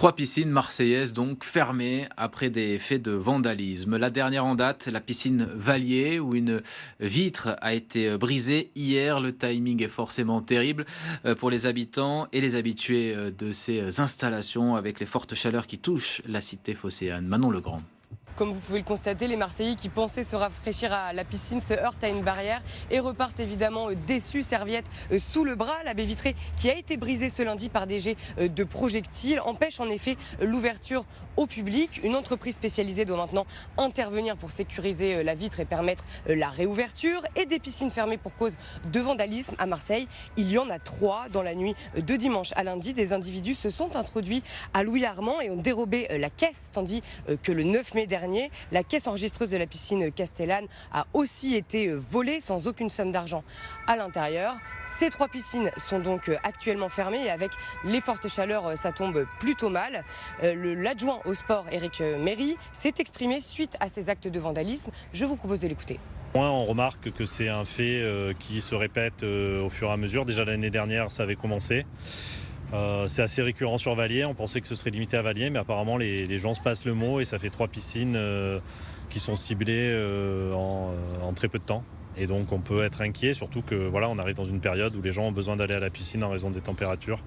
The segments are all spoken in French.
3 piscines marseillaises donc fermées après des faits de vandalisme. La dernière en date, la piscine Valier où une vitre a été brisée hier. Le timing est forcément terrible pour les habitants et les habitués de ces installations avec les fortes chaleurs qui touchent la cité phocéenne. Manon Legrand. Comme vous pouvez le constater, les Marseillais qui pensaient se rafraîchir à la piscine se heurtent à une barrière et repartent évidemment déçus, serviette sous le bras. La baie vitrée qui a été brisée ce lundi par des jets de projectiles empêche en effet l'ouverture au public. Une entreprise spécialisée doit maintenant intervenir pour sécuriser la vitre et permettre la réouverture. Et des piscines fermées pour cause de vandalisme à Marseille, il y en a 3 dans la nuit de dimanche à lundi. Des individus se sont introduits à Louis Armand et ont dérobé la caisse, tandis que le 9 mai dernier, la caisse enregistreuse de la piscine Castellane a aussi été volée sans aucune somme d'argent à l'intérieur. Ces 3 piscines sont donc actuellement fermées et avec les fortes chaleurs, ça tombe plutôt mal. L'adjoint au sport, Éric Méry, s'est exprimé suite à ces actes de vandalisme. Je vous propose de l'écouter. On remarque que c'est un fait qui se répète au fur et à mesure. Déjà l'année dernière, ça avait commencé. C'est assez récurrent sur Valier, on pensait que ce serait limité à Valier, mais apparemment les gens se passent le mot et ça fait 3 piscines qui sont ciblées en très peu de temps. Et donc on peut être inquiet, surtout que voilà, on arrive dans une période où les gens ont besoin d'aller à la piscine en raison des températures.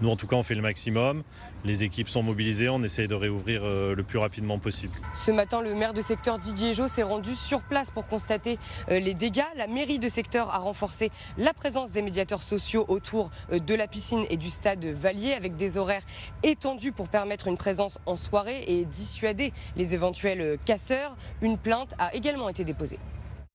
Nous en tout cas on fait le maximum, les équipes sont mobilisées, on essaye de réouvrir le plus rapidement possible. Ce matin, le maire de secteur Didier Jo s'est rendu sur place pour constater les dégâts. La mairie de secteur a renforcé la présence des médiateurs sociaux autour de la piscine et du stade Valier avec des horaires étendus pour permettre une présence en soirée et dissuader les éventuels casseurs. Une plainte a également été déposée.